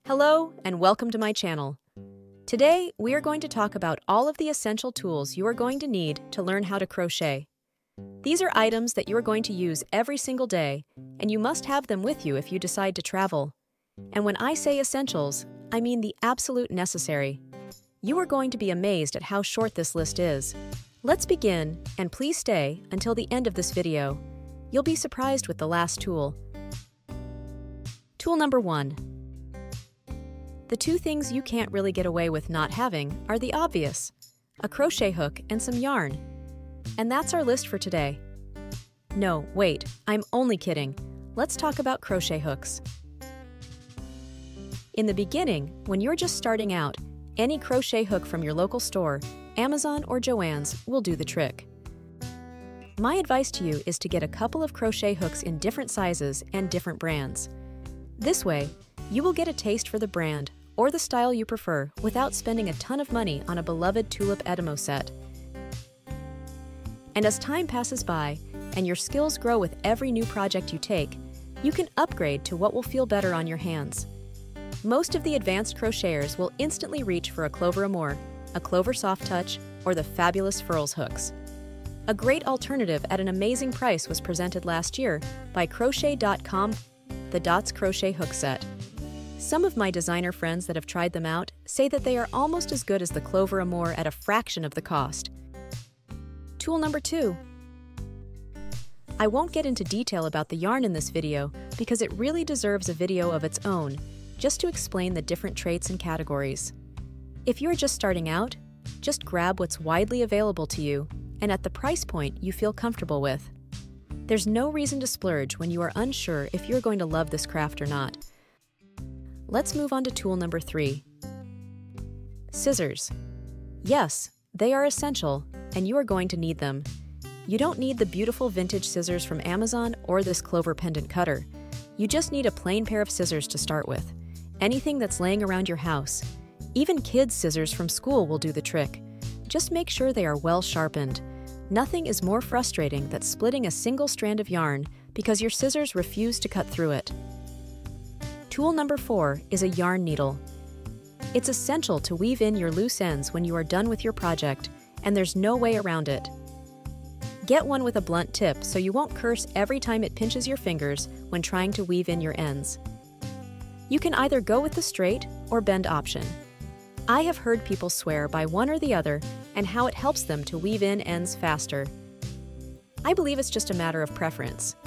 Hello and welcome to my channel. Today, we are going to talk about all of the essential tools you are going to need to learn how to crochet. These are items that you are going to use every single day, and you must have them with you if you decide to travel. And when I say essentials, I mean the absolute necessary. You are going to be amazed at how short this list is. Let's begin, and please stay until the end of this video. You'll be surprised with the last tool. Tool number 1. The two things you can't really get away with not having are the obvious: a crochet hook and some yarn. And that's our list for today. No, wait, I'm only kidding. Let's talk about crochet hooks. In the beginning, when you're just starting out, any crochet hook from your local store, Amazon or Joann's, will do the trick. My advice to you is to get a couple of crochet hooks in different sizes and different brands. This way, you will get a taste for the brand or the style you prefer without spending a ton of money on a beloved tulip Edemo set. And as time passes by and your skills grow with every new project you take, you can upgrade to what will feel better on your hands. Most of the advanced crocheters will instantly reach for a Clover Amour, a Clover Soft Touch, or the fabulous Furls hooks. A great alternative at an amazing price was presented last year by Crochet.com, the Dots Crochet Hook Set. Some of my designer friends that have tried them out say that they are almost as good as the Clover Amour at a fraction of the cost. Tool number 2. I won't get into detail about the yarn in this video because it really deserves a video of its own, just to explain the different traits and categories. If you're just starting out, just grab what's widely available to you and at the price point you feel comfortable with. There's no reason to splurge when you are unsure if you're going to love this craft or not. Let's move on to tool number 3. Scissors. Yes, they are essential, and you are going to need them. You don't need the beautiful vintage scissors from Amazon or this Clover pendant cutter. You just need a plain pair of scissors to start with. Anything that's laying around your house. Even kids' scissors from school will do the trick. Just make sure they are well sharpened. Nothing is more frustrating than splitting a single strand of yarn because your scissors refuse to cut through it. Tool number 4 is a yarn needle. It's essential to weave in your loose ends when you are done with your project, and there's no way around it. Get one with a blunt tip so you won't curse every time it pinches your fingers when trying to weave in your ends. You can either go with the straight or bend option. I have heard people swear by one or the other and how it helps them to weave in ends faster. I believe it's just a matter of preference.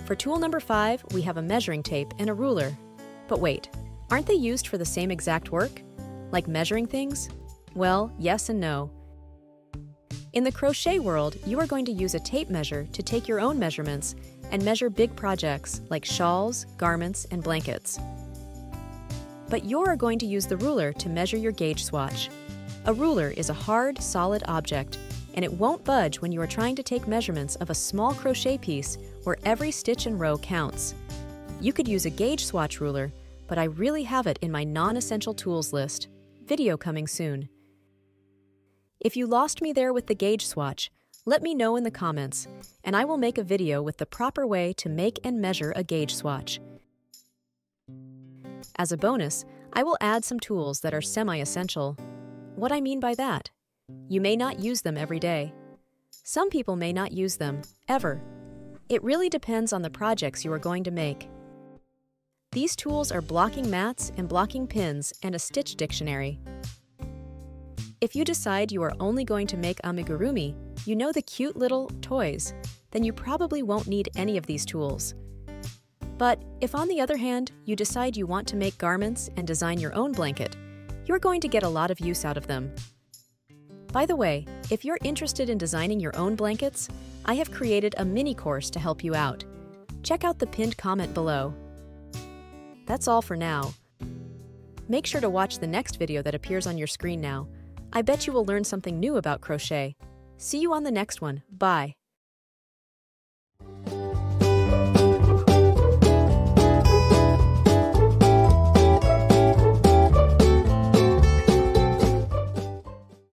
For tool number 5, we have a measuring tape and a ruler. But wait, aren't they used for the same exact work? Like measuring things? Well, yes and no. In the crochet world, you are going to use a tape measure to take your own measurements and measure big projects like shawls, garments, and blankets. But you're going to use the ruler to measure your gauge swatch. A ruler is a hard, solid object, and it won't budge when you are trying to take measurements of a small crochet piece where every stitch and row counts. You could use a gauge swatch ruler, but I really have it in my non-essential tools list. Video coming soon. If you lost me there with the gauge swatch, let me know in the comments, and I will make a video with the proper way to make and measure a gauge swatch. As a bonus, I will add some tools that are semi-essential. What I mean by that? You may not use them every day. Some people may not use them, ever. It really depends on the projects you are going to make. These tools are blocking mats and blocking pins and a stitch dictionary. If you decide you are only going to make amigurumi, you know, the cute little toys, then you probably won't need any of these tools. But if on the other hand, you decide you want to make garments and design your own blanket, you're going to get a lot of use out of them. By the way, if you're interested in designing your own blankets, I have created a mini course to help you out. Check out the pinned comment below. That's all for now. Make sure to watch the next video that appears on your screen now. I bet you will learn something new about crochet. See you on the next one. Bye.